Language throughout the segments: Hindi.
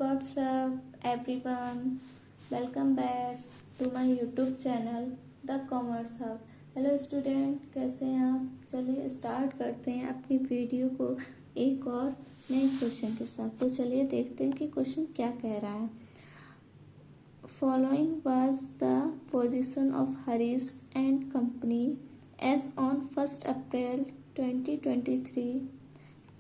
What's up everyone? Welcome back to my YouTube channel The Commerce Hub. Hello student, कैसे हैं आप? चलिए स्टार्ट करते हैं अपनी वीडियो को एक और नए क्वेश्चन के साथ। तो चलिए देखते हैं कि क्वेश्चन क्या कह रहा है। Following was the position of Harris and Company as on 1st April 2023.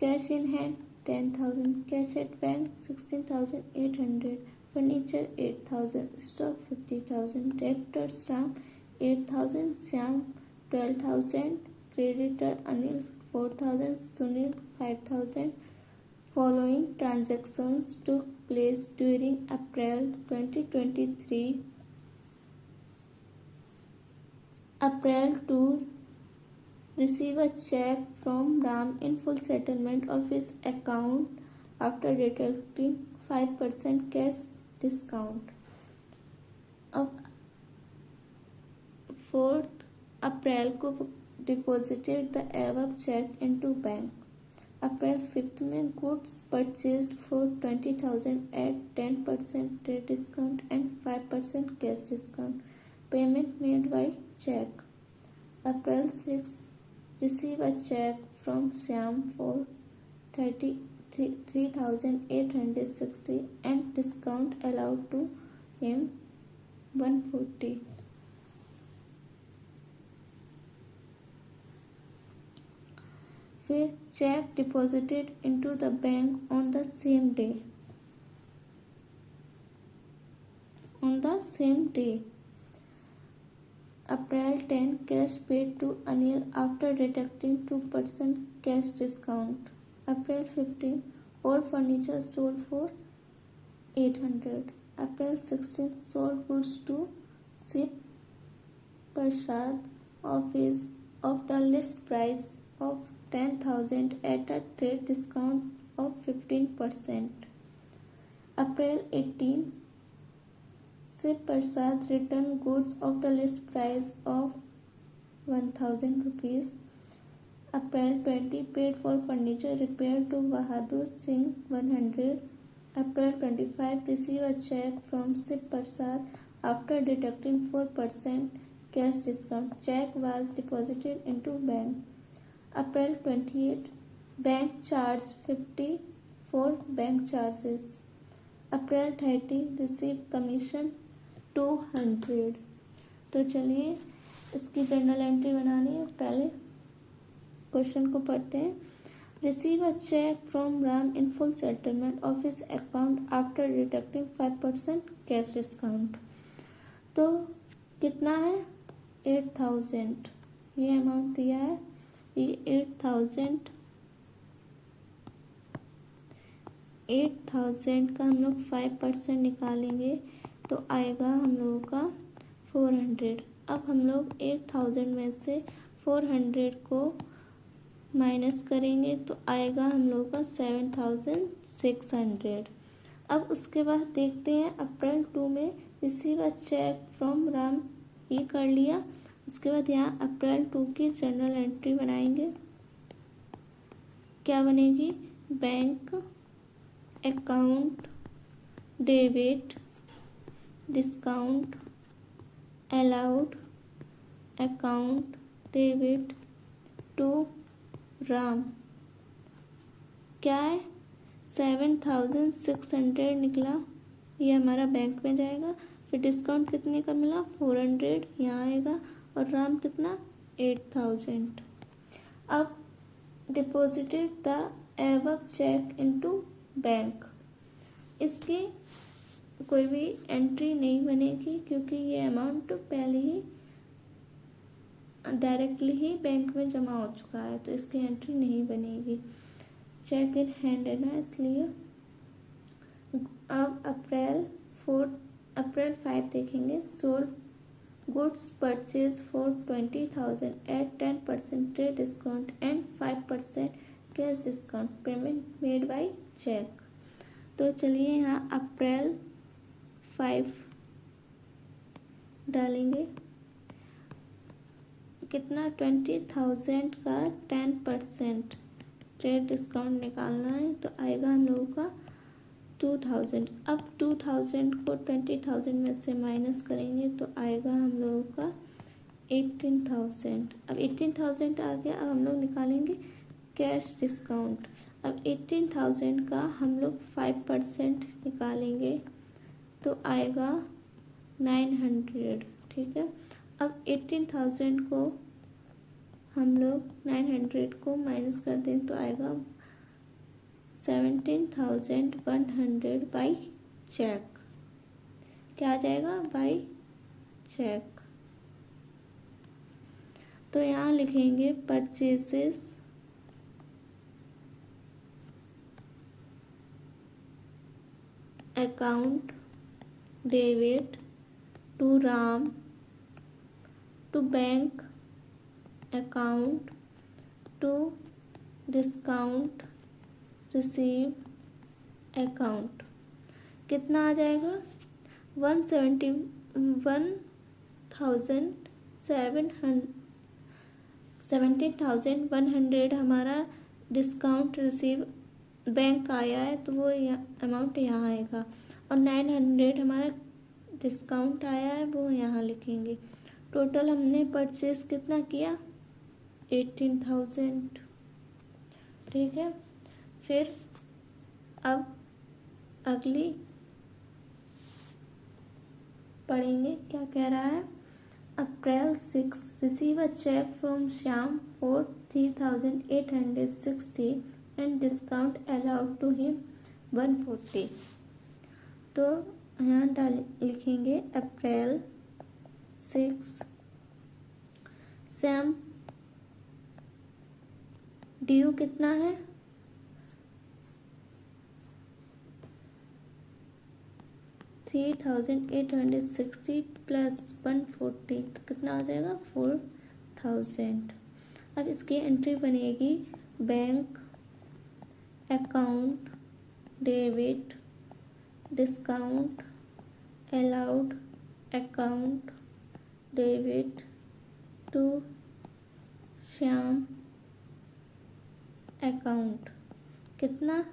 Cash in hand 10,000, cash at bank 16,800, furniture 8,000, stock 50,000, debtors Ram 8,000, Syam 12,000, creditor Anil 4,000, Sunil 5,000. Following transactions took place during April 2023. April 2 receive a check from Ram in full settlement of his account after deducting 5% cash discount. अब 4th April को deposited the above check into bank. April 5th में goods purchased for 20,000 at 10% trade discount and 5% cash discount. Payment made by check. April 6th receive a check from Syam for 3,860 and discount allowed to him 140. फिर check deposited into the bank on the same day. April 10 cash paid to Anil after deducting 2% cash discount. April 15 all furniture sold for 800. April 16 sold goods to Sip Prasad of the list price of 10,000 at a trade discount of 15%. April 18 Sip Prasad returned goods of the list price of 1,000 rupees. April 20 paid for furniture repair to Bahadur Singh 100. April 25 received a check from Sip Prasad after deducting 4% cash discount. Check was deposited into bank. April 28 bank charged 50 for bank charges. April 30 received commission 200. तो चलिए इसकी जर्नल एंट्री बनानी है। पहले क्वेश्चन को पढ़ते हैं। Receive a cheque from Ram in full settlement of his account after deducting 5% cash discount. तो कितना है? 8,000। ये अमाउंट दिया है, ये 8,000 का हम लोग 5% निकालेंगे तो आएगा हम लोगों का 400। अब हम लोग 8,000 में से 400 को माइनस करेंगे तो आएगा हम लोगों का 7,600। अब उसके बाद देखते हैं अप्रैल 2 में receive a cheque from Ram, ये कर लिया। उसके बाद यहाँ अप्रैल 2 की जर्नल एंट्री बनाएंगे। क्या बनेगी? Bank account debit discount allowed account debit to Ram. क्या है? 7,600 निकला, ये हमारा बैंक में जाएगा। फिर डिस्काउंट कितने का मिला? 400 यहाँ आएगा। और राम कितना? 8,000। अब deposited the above cheque into bank. इसकी कोई भी एंट्री नहीं बनेगी क्योंकि ये अमाउंट पहले ही डायरेक्टली ही बैंक में जमा हो चुका है, तो इसकी एंट्री नहीं बनेगी। चेक इन हैंड है ना, इसलिए। अब अप्रैल 5 देखेंगे। Sold goods purchase for 20,000 at 10% trade discount and 5% cash discount. Payment made by cheque. तो चलिए यहाँ अप्रैल 5 डालेंगे। कितना? 20,000 का 10% ट्रेड डिस्काउंट निकालना है तो आएगा हम लोगों का 2000। अब 2000 को 20,000 में से माइनस करेंगे तो आएगा हम लोगों का 18,000। अब 18,000 आ गया। अब हम लोग निकालेंगे कैश डिस्काउंट। अब 18,000 का हम लोग 5% निकालेंगे तो आएगा 900। ठीक है। अब 18,000 को हम लोग 900 को माइनस कर दें तो आएगा 17,100 बाई चेक। क्या आ जाएगा? By cheque. तो यहाँ लिखेंगे purchases account debit to Ram to bank account to discount receive account. कितना आ जाएगा? 17,100 हमारा डिस्काउंट रिसीव बैंक आया है तो वो अमाउंट यहाँ आएगा, और 900 हमारा डिस्काउंट आया है वो यहाँ लिखेंगे। टोटल हमने परचेज कितना किया? 18,000। ठीक है। फिर अब अगली पढ़ेंगे क्या कह रहा है। April 6 receive a cheque from Shyam for 3,860 and discount allowed to him 140। तो यहाँ लिखेंगे अप्रैल 6 श्याम ड्यू कितना है? 3,860 प्लस 140 तो कितना आ जाएगा? 4,000। अब इसकी एंट्री बनेगी bank account debit discount allowed account debit to Shyam account. कितना?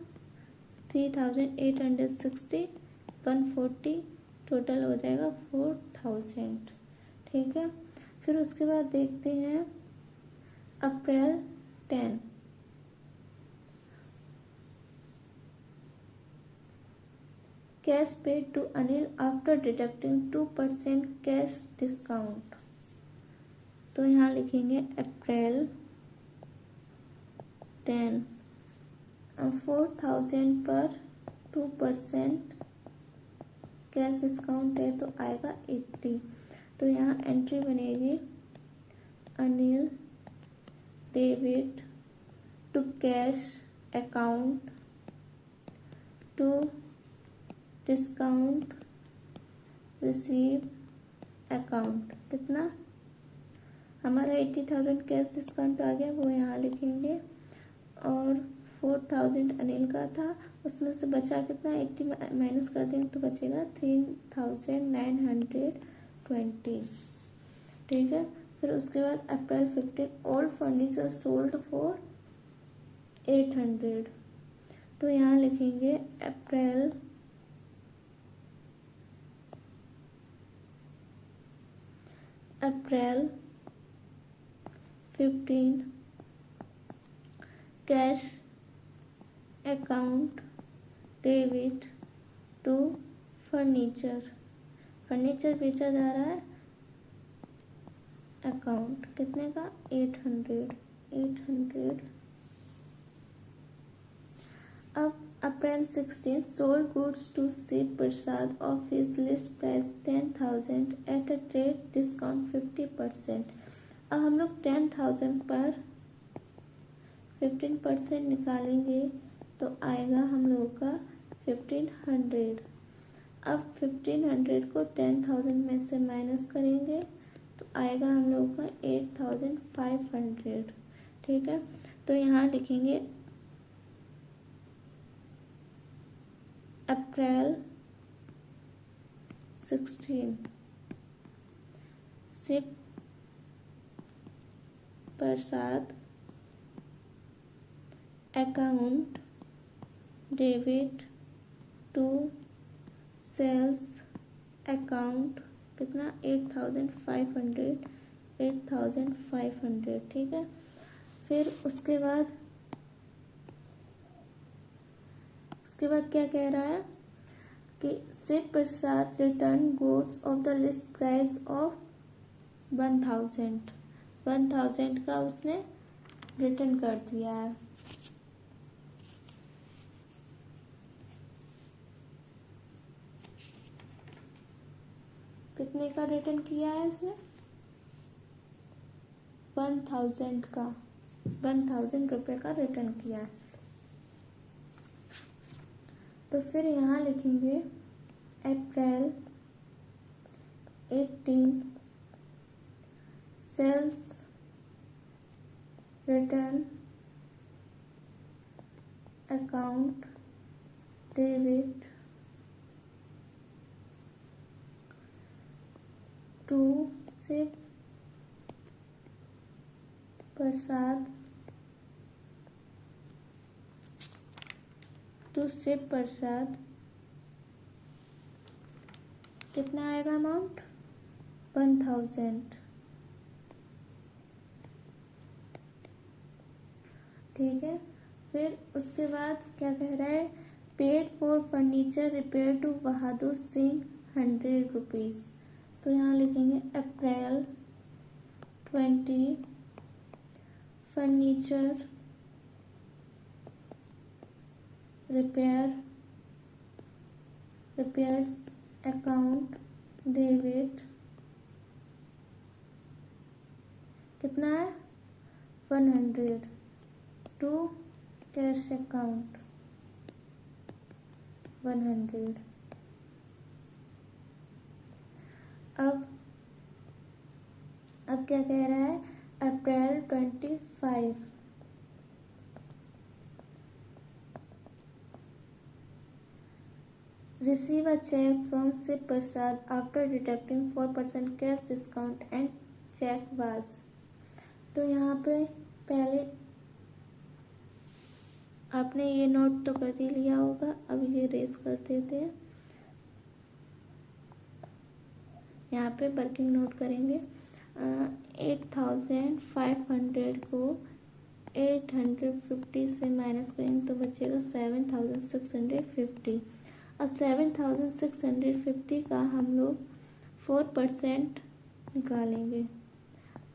3,860 140 टोटल हो जाएगा 4,000। ठीक है। फिर उसके बाद देखते हैं April 10 cash paid to Anil after deducting 2% cash discount. तो यहाँ लिखेंगे अप्रैल 10 4,000 पर 2% कैश डिस्काउंट है तो आएगा 80। तो यहाँ एंट्री बनेगी Anil debit to cash account to discount receive account. कितना? हमारा 80,000 कैश डिस्काउंट आ गया, वो यहाँ लिखेंगे, और 4,000 अनिल का था, उसमें से बचा कितना? 80 माइनस कर देंगे तो बचेगा 3,920। ठीक है। फिर उसके बाद April 15 all furniture sold for 800। तो यहाँ लिखेंगे April 15 cash account debit to furniture. Furniture बेचा जा रहा है, अकाउंट कितने का? 800। अब April 16 sold goods to Shiv Prasad of his list price 10,000 at a trade discount 50%। अब हम लोग 10,000 पर 15% निकालेंगे तो आएगा हम लोगों का 1,500। अब 1,500 को 10,000 में से माइनस करेंगे तो आएगा हम लोगों का 8,500। ठीक है। तो यहाँ लिखेंगे April 16 Shiv Prasad account debit to sales account कितना 8,500, ठीक है। फिर उसके बाद क्या कह रहा है कि Shiv Prasad return goods of the list price of 1000 का उसने रिटर्न कर दिया है। कितने का रिटर्न किया है उसने? 1000 रुपये का रिटर्न किया है। तो फिर यहाँ लिखेंगे April 18 sales return account debit to Shiv Prasad कितना आएगा अमाउंट? 1000, ठीक है। फिर उसके बाद क्या कह रहा है? Paid for furniture repair to Bahadur Singh 100 rupees. तो यहाँ लिखेंगे April 20 furniture repairs account debit कितना है? 100 टू कैश अकाउंट 100। अब क्या कह रहा है? अप्रैल 25 receive a check from Shiv Prasad after deducting 4% cash discount and check was। तो यहाँ पे पहले आपने ये नोट तो कर ही लिया होगा, अब ये रेस कर देते हैं। यहाँ पे वर्किंग नोट करेंगे। 8500 को 850 से माइनस करेंगे तो बचेगा 7650। अब 7650 का हम लोग 4% निकालेंगे।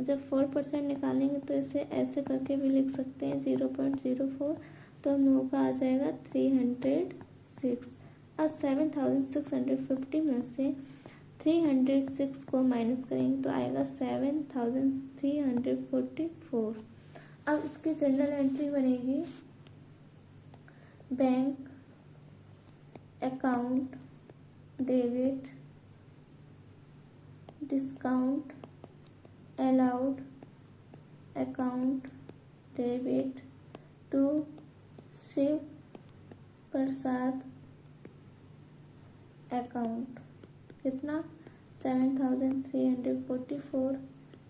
जब 4% निकालेंगे तो इसे ऐसे करके भी लिख सकते हैं 0.04, तो हम लोगों का आ जाएगा 306। अब 7650 में से 306 को माइनस करेंगे तो आएगा 7344। अब इसकी जनरल एंट्री बनेगी bank account debit discount allowed account debit to Shiv Prasad account कितना 7344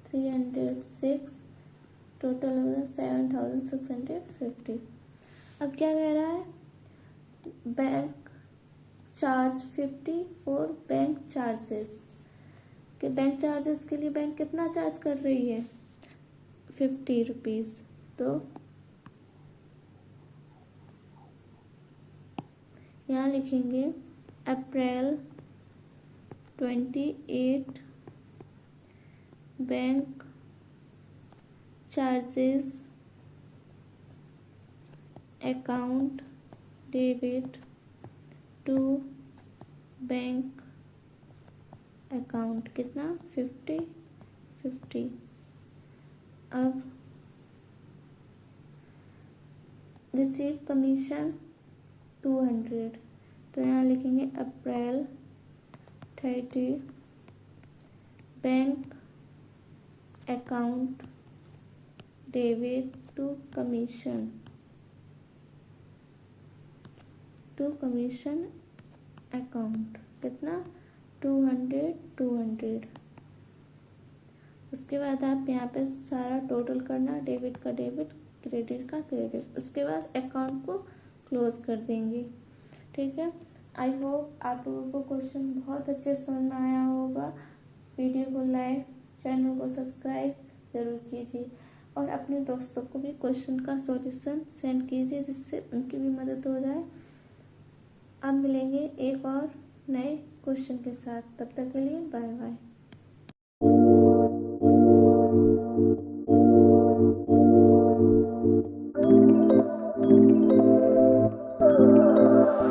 306 टोटल होगा 7650। अब क्या कह रहा है? Bank charge 50 for bank charges, कि बैंक चार्जेस के लिए बैंक कितना चार्ज कर रही है? 50 रुपीज़। तो यहाँ लिखेंगे April 28 bank charges account debit to bank account कितना 50। अब रिसीव कमीशन 200, तो यहाँ लिखेंगे April 30 bank account debit to commission account कितना 200। उसके बाद आप यहाँ पे सारा टोटल करना, डेबिट का डेबिट क्रेडिट का क्रेडिट, उसके बाद अकाउंट को क्लोज कर देंगे। ठीक है, आई होप आप लोगों को क्वेश्चन बहुत अच्छे समझ में आया होगा। वीडियो को लाइक, चैनल को सब्सक्राइब ज़रूर कीजिए और अपने दोस्तों को भी क्वेश्चन का सॉल्यूशन सेंड कीजिए, जिससे उनकी भी मदद हो जाए। अब मिलेंगे एक और नए क्वेश्चन के साथ, तब तक के लिए बाय बाय।